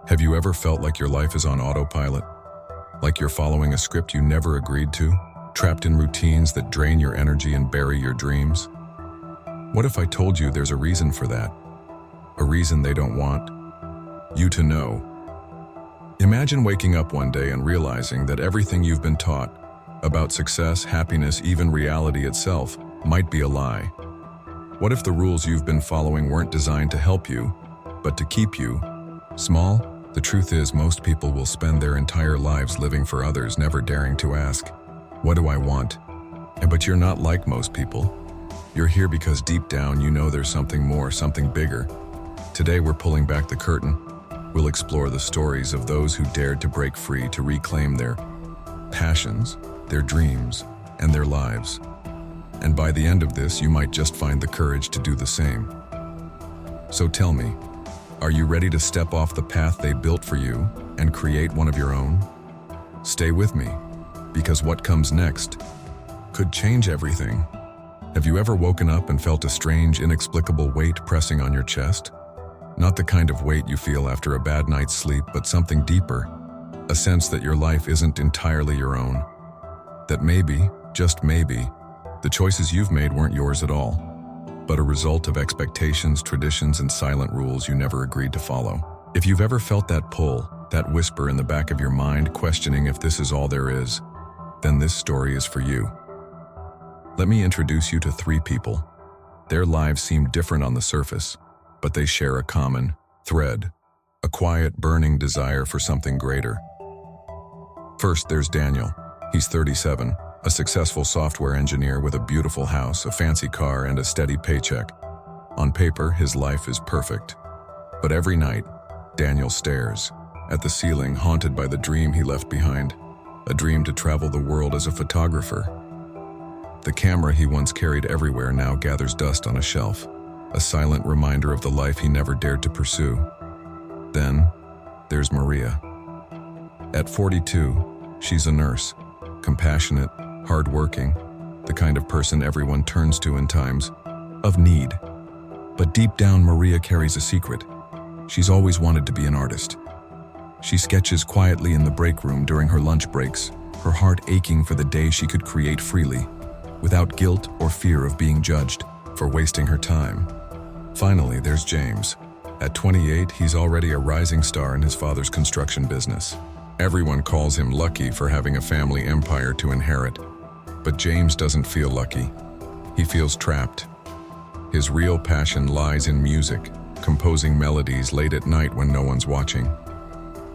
Have you ever felt like your life is on autopilot? Like you're following a script you never agreed to? Trapped in routines that drain your energy and bury your dreams? What if I told you there's a reason for that? A reason they don't want you to know. Imagine waking up one day and realizing that everything you've been taught about success, happiness, even reality itself might be a lie. What if the rules you've been following weren't designed to help you, but to keep you small? The truth is, most people will spend their entire lives living for others, never daring to ask, what do I want? But you're not like most people. You're here because deep down you know there's something more, something bigger. Today we're pulling back the curtain. We'll explore the stories of those who dared to break free, to reclaim their passions, their dreams, and their lives. And by the end of this, you might just find the courage to do the same. So tell me, are you ready to step off the path they built for you and create one of your own? Stay with me, because what comes next could change everything. Have you ever woken up and felt a strange, inexplicable weight pressing on your chest? Not the kind of weight you feel after a bad night's sleep, but something deeper, a sense that your life isn't entirely your own. That maybe, just maybe, the choices you've made weren't yours at all, but a result of expectations, traditions, and silent rules you never agreed to follow. If you've ever felt that pull, that whisper in the back of your mind, questioning if this is all there is, then this story is for you. Let me introduce you to three people. Their lives seem different on the surface, but they share a common thread, a quiet, burning desire for something greater. First, there's Daniel. He's 37, a successful software engineer with a beautiful house, a fancy car, and a steady paycheck. On paper, his life is perfect. But every night, Daniel stares at the ceiling, haunted by the dream he left behind, a dream to travel the world as a photographer. The camera he once carried everywhere now gathers dust on a shelf, a silent reminder of the life he never dared to pursue. Then, there's Maria. At 42, she's a nurse, compassionate, hardworking, the kind of person everyone turns to in times of need. But deep down, Maria carries a secret. She's always wanted to be an artist. She sketches quietly in the break room during her lunch breaks, her heart aching for the day she could create freely, without guilt or fear of being judged for wasting her time. Finally, there's James. At 28, he's already a rising star in his father's construction business. Everyone calls him lucky for having a family empire to inherit. But James doesn't feel lucky. He feels trapped. His real passion lies in music, composing melodies late at night when no one's watching.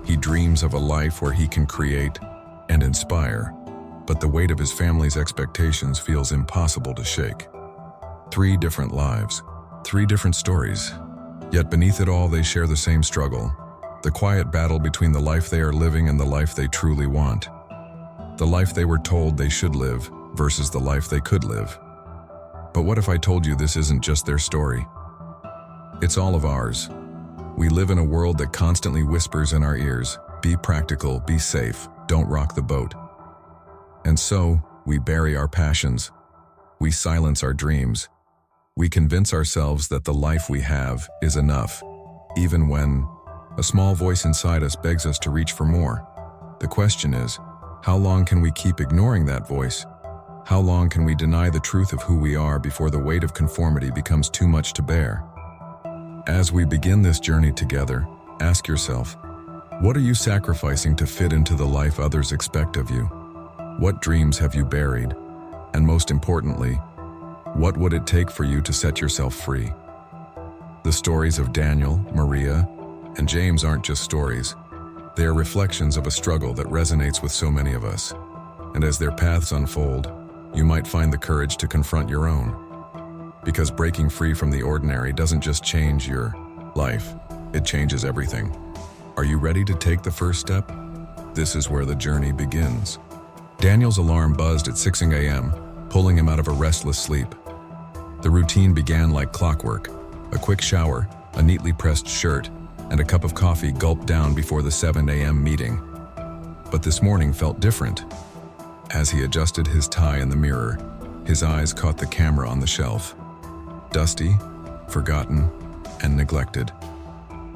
He dreams of a life where he can create and inspire, but the weight of his family's expectations feels impossible to shake. 3 different lives, 3 different stories. Yet beneath it all, they share the same struggle. The quiet battle between the life they are living and the life they truly want. The life they were told they should live versus the life they could live. But what if I told you this isn't just their story? It's all of ours. We live in a world that constantly whispers in our ears, be practical, be safe, don't rock the boat. And so, we bury our passions. We silence our dreams. We convince ourselves that the life we have is enough, even when a small voice inside us begs us to reach for more. The question is, how long can we keep ignoring that voice? How long can we deny the truth of who we are before the weight of conformity becomes too much to bear? As we begin this journey together, ask yourself, what are you sacrificing to fit into the life others expect of you? What dreams have you buried? And most importantly, what would it take for you to set yourself free? The stories of Daniel, Maria, and James aren't just stories. They are reflections of a struggle that resonates with so many of us. And as their paths unfold, you might find the courage to confront your own. Because breaking free from the ordinary doesn't just change your life, it changes everything. Are you ready to take the first step? This is where the journey begins. Daniel's alarm buzzed at 6 a.m., pulling him out of a restless sleep. The routine began like clockwork: a quick shower, a neatly pressed shirt, and a cup of coffee gulped down before the 7 a.m. meeting. But this morning felt different. As he adjusted his tie in the mirror, his eyes caught the camera on the shelf. Dusty, forgotten, and neglected.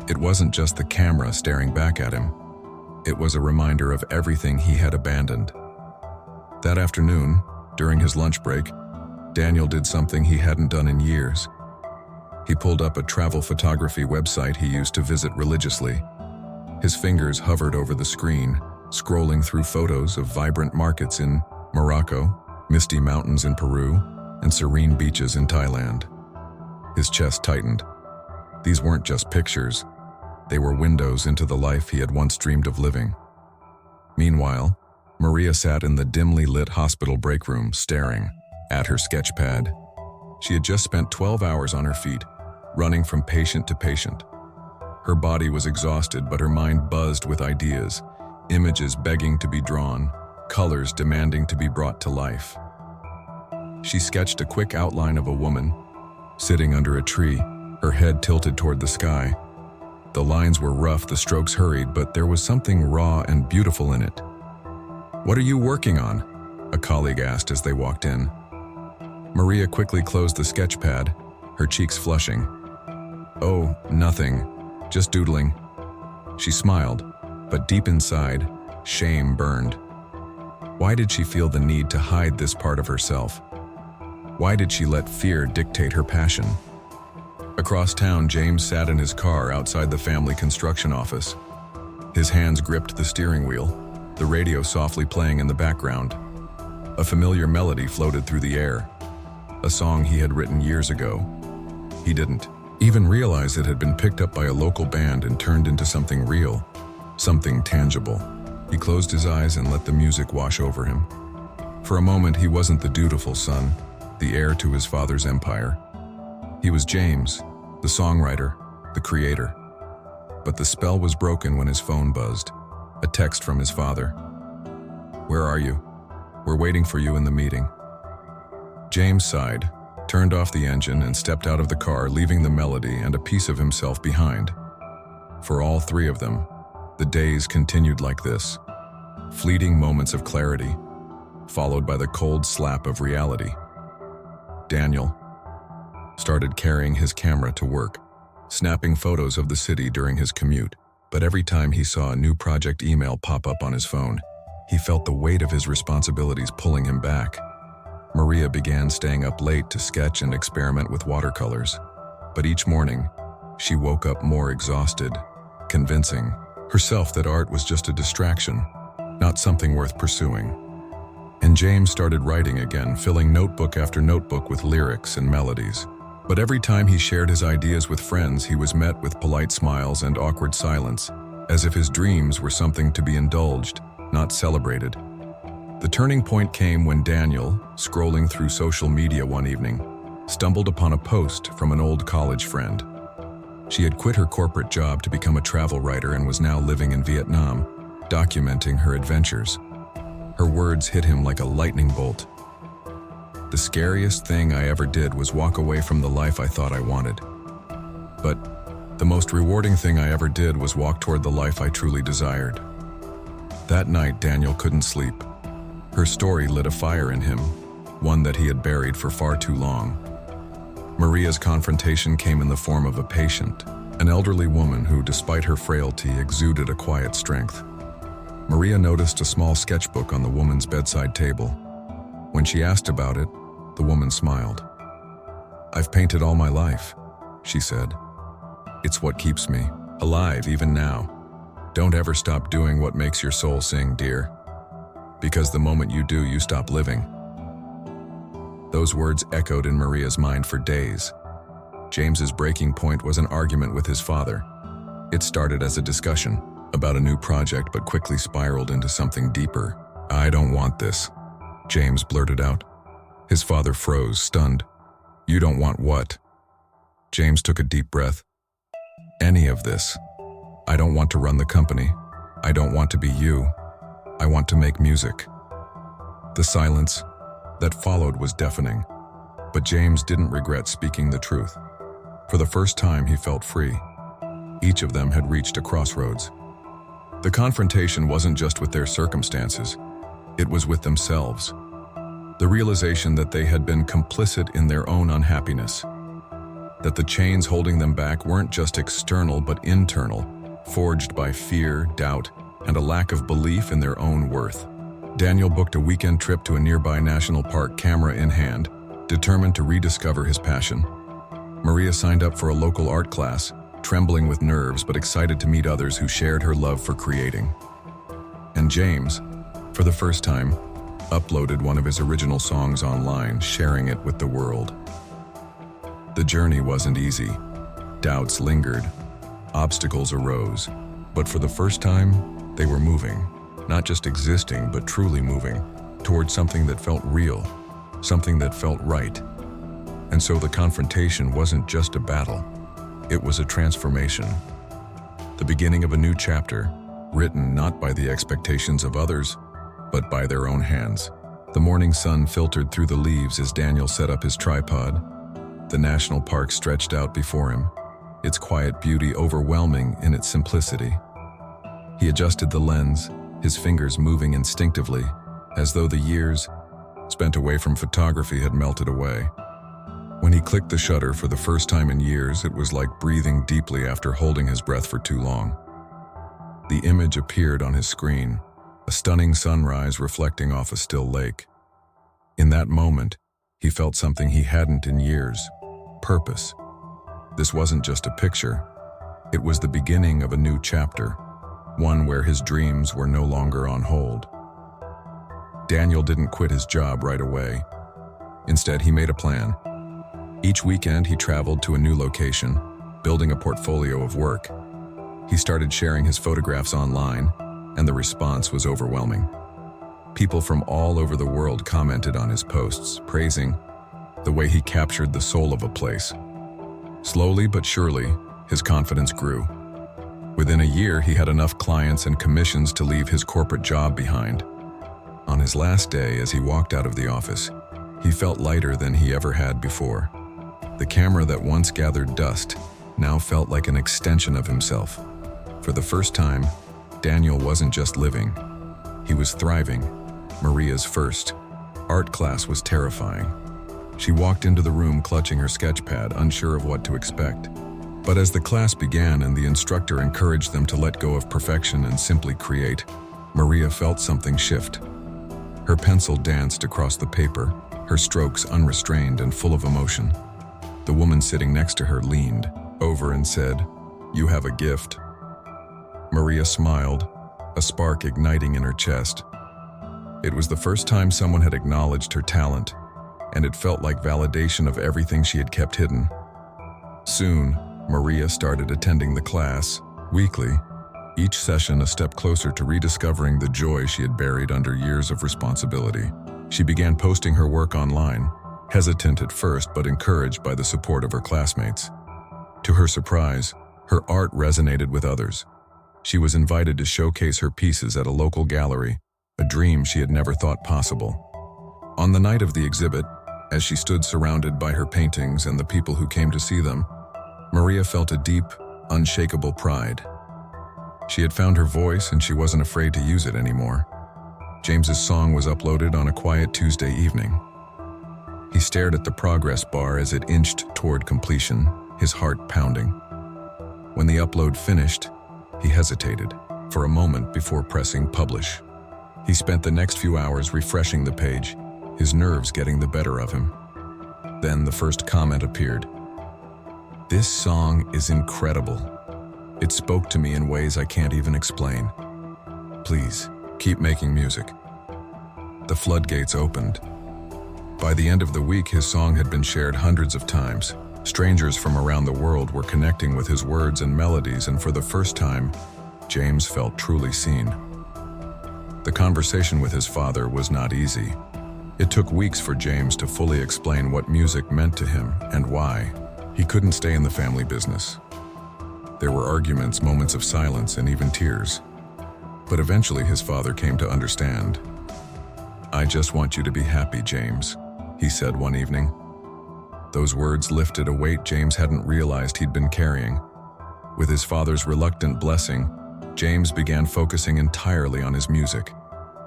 It wasn't just the camera staring back at him. It was a reminder of everything he had abandoned. That afternoon, during his lunch break, Daniel did something he hadn't done in years. He pulled up a travel photography website he used to visit religiously. His fingers hovered over the screen, scrolling through photos of vibrant markets in Morocco, misty mountains in Peru, and serene beaches in Thailand. His chest tightened. These weren't just pictures. They were windows into the life he had once dreamed of living. Meanwhile, Maria sat in the dimly lit hospital break room, staring at her sketch pad. She had just spent 12 hours on her feet, running from patient to patient. Her body was exhausted, but her mind buzzed with ideas, images begging to be drawn, colors demanding to be brought to life. She sketched a quick outline of a woman, sitting under a tree, her head tilted toward the sky. The lines were rough, the strokes hurried, but there was something raw and beautiful in it. "What are you working on?" a colleague asked as they walked in. Maria quickly closed the sketch pad, her cheeks flushing. "Oh, nothing, just doodling." She smiled, but deep inside, shame burned. Why did she feel the need to hide this part of herself? Why did she let fear dictate her passion? Across town, James sat in his car outside the family construction office. His hands gripped the steering wheel, the radio softly playing in the background. A familiar melody floated through the air, a song he had written years ago. He didn't even realize it had been picked up by a local band and turned into something real, something tangible. He closed his eyes and let the music wash over him. For a moment, he wasn't the dutiful son, the heir to his father's empire. He was James, the songwriter, the creator. But the spell was broken when his phone buzzed, a text from his father. "Where are you? We're waiting for you in the meeting." James sighed, turned off the engine, and stepped out of the car, leaving the melody and a piece of himself behind. For all three of them, the days continued like this, fleeting moments of clarity, followed by the cold slap of reality. Daniel started carrying his camera to work, snapping photos of the city during his commute. But every time he saw a new project email pop up on his phone, he felt the weight of his responsibilities pulling him back. Maria began staying up late to sketch and experiment with watercolors. But each morning, she woke up more exhausted, convincing herself that art was just a distraction, not something worth pursuing. And James started writing again, filling notebook after notebook with lyrics and melodies. But every time he shared his ideas with friends, he was met with polite smiles and awkward silence, as if his dreams were something to be indulged, not celebrated. The turning point came when Daniel, scrolling through social media one evening, stumbled upon a post from an old college friend. She had quit her corporate job to become a travel writer and was now living in Vietnam, documenting her adventures. Her words hit him like a lightning bolt. "The scariest thing I ever did was walk away from the life I thought I wanted. But the most rewarding thing I ever did was walk toward the life I truly desired." That night, Daniel couldn't sleep. Her story lit a fire in him, one that he had buried for far too long. Maria's confrontation came in the form of a patient, an elderly woman who, despite her frailty, exuded a quiet strength. Maria noticed a small sketchbook on the woman's bedside table. When she asked about it, the woman smiled. "I've painted all my life," she said. "It's what keeps me alive even now. Don't ever stop doing what makes your soul sing, dear. Because the moment you do, you stop living." Those words echoed in Maria's mind for days. James's breaking point was an argument with his father. It started as a discussion about a new project, but quickly spiraled into something deeper. "I don't want this," James blurted out. His father froze, stunned. "You don't want what?" James took a deep breath. "Any of this. I don't want to run the company. I don't want to be you. I want to make music." The silence that followed was deafening, but James didn't regret speaking the truth. For the first time, he felt free. Each of them had reached a crossroads. The confrontation wasn't just with their circumstances, it was with themselves. The realization that they had been complicit in their own unhappiness. that the chains holding them back weren't just external but internal, forged by fear, doubt, and a lack of belief in their own worth. Daniel booked a weekend trip to a nearby national park, camera in hand, determined to rediscover his passion. Maria signed up for a local art class, trembling with nerves but excited to meet others who shared her love for creating. And James, for the first time, uploaded one of his original songs online, sharing it with the world. The journey wasn't easy. Doubts lingered, obstacles arose, but for the first time, they were moving, not just existing, but truly moving, towards something that felt real, something that felt right. And so the confrontation wasn't just a battle, it was a transformation. The beginning of a new chapter, written not by the expectations of others, but by their own hands. The morning sun filtered through the leaves as Daniel set up his tripod. The national park stretched out before him, its quiet beauty overwhelming in its simplicity. He adjusted the lens, his fingers moving instinctively, as though the years spent away from photography had melted away. When he clicked the shutter for the first time in years, it was like breathing deeply after holding his breath for too long. The image appeared on his screen, a stunning sunrise reflecting off a still lake. In that moment, he felt something he hadn't in years: purpose. This wasn't just a picture, it was the beginning of a new chapter, one where his dreams were no longer on hold. Daniel didn't quit his job right away. Instead, he made a plan. Each weekend, he traveled to a new location, building a portfolio of work. He started sharing his photographs online, and the response was overwhelming. People from all over the world commented on his posts, praising the way he captured the soul of a place. Slowly but surely, his confidence grew. Within a year, he had enough clients and commissions to leave his corporate job behind. On his last day, as he walked out of the office, he felt lighter than he ever had before. The camera that once gathered dust now felt like an extension of himself. For the first time, Daniel wasn't just living, he was thriving. Maria's first art class was terrifying. She walked into the room clutching her sketchpad, unsure of what to expect. But as the class began and the instructor encouraged them to let go of perfection and simply create, Maria felt something shift. Her pencil danced across the paper, her strokes unrestrained and full of emotion. The woman sitting next to her leaned over and said, "You have a gift." Maria smiled, a spark igniting in her chest. It was the first time someone had acknowledged her talent, and it felt like validation of everything she had kept hidden. Soon, Maria started attending the class, weekly, each session a step closer to rediscovering the joy she had buried under years of responsibility. She began posting her work online, hesitant at first but encouraged by the support of her classmates. To her surprise, her art resonated with others. She was invited to showcase her pieces at a local gallery, a dream she had never thought possible. On the night of the exhibit, as she stood surrounded by her paintings and the people who came to see them, Maria felt a deep, unshakable pride. She had found her voice and she wasn't afraid to use it anymore. James's song was uploaded on a quiet Tuesday evening. He stared at the progress bar as it inched toward completion, his heart pounding. When the upload finished, he hesitated for a moment before pressing publish. He spent the next few hours refreshing the page, his nerves getting the better of him. Then the first comment appeared. "This song is incredible. It spoke to me in ways I can't even explain. Please, keep making music." The floodgates opened. By the end of the week, his song had been shared hundreds of times. Strangers from around the world were connecting with his words and melodies, and for the first time, James felt truly seen. The conversation with his father was not easy. It took weeks for James to fully explain what music meant to him and why. He couldn't stay in the family business. There were arguments, moments of silence, and even tears. But eventually his father came to understand. "I just want you to be happy, James," he said one evening. Those words lifted a weight James hadn't realized he'd been carrying. With his father's reluctant blessing, James began focusing entirely on his music.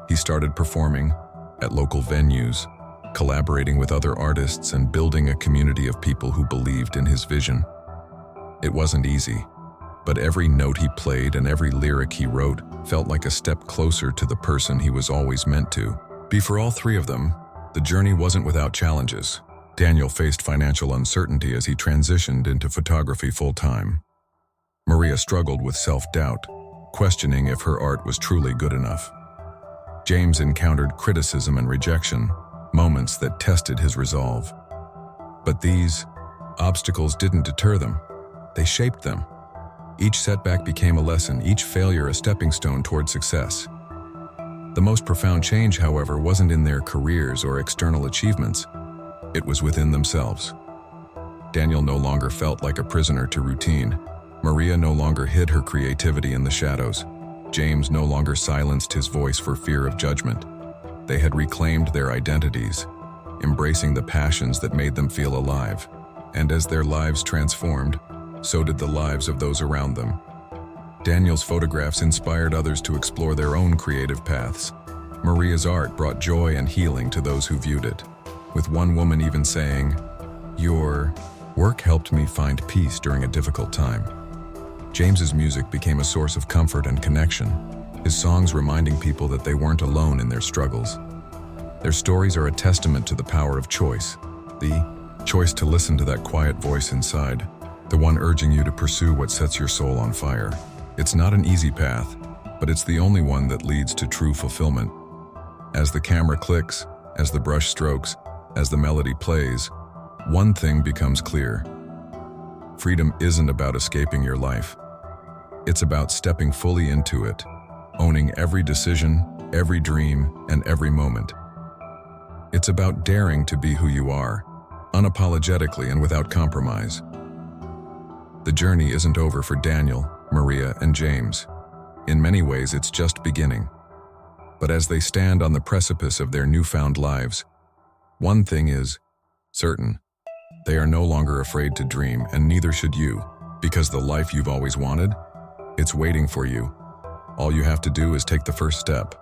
He started performing at local venues, collaborating with other artists and building a community of people who believed in his vision. It wasn't easy, but every note he played and every lyric he wrote felt like a step closer to the person he was always meant to be. For all three of them, the journey wasn't without challenges. Daniel faced financial uncertainty as he transitioned into photography full-time. Maria struggled with self-doubt, questioning if her art was truly good enough. James encountered criticism and rejection, moments that tested his resolve. But these obstacles didn't deter them. They shaped them. Each setback became a lesson, each failure a stepping stone toward success. The most profound change, however, wasn't in their careers or external achievements. It was within themselves. Daniel no longer felt like a prisoner to routine. Maria no longer hid her creativity in the shadows. James no longer silenced his voice for fear of judgment. They had reclaimed their identities, embracing the passions that made them feel alive. And as their lives transformed, so did the lives of those around them. Daniel's photographs inspired others to explore their own creative paths. Maria's art brought joy and healing to those who viewed it, with one woman even saying, "Your work helped me find peace during a difficult time." James's music became a source of comfort and connection, his songs reminding people that they weren't alone in their struggles. Their stories are a testament to the power of choice, the choice to listen to that quiet voice inside, the one urging you to pursue what sets your soul on fire. It's not an easy path, but it's the only one that leads to true fulfillment. As the camera clicks, as the brush strokes, as the melody plays, one thing becomes clear. Freedom isn't about escaping your life. It's about stepping fully into it, owning every decision, every dream, and every moment. It's about daring to be who you are, unapologetically and without compromise. The journey isn't over for Daniel, Maria, and James. In many ways, it's just beginning. But as they stand on the precipice of their newfound lives, one thing is certain. They are no longer afraid to dream, and neither should you, because the life you've always wanted, it's waiting for you. All you have to do is take the first step.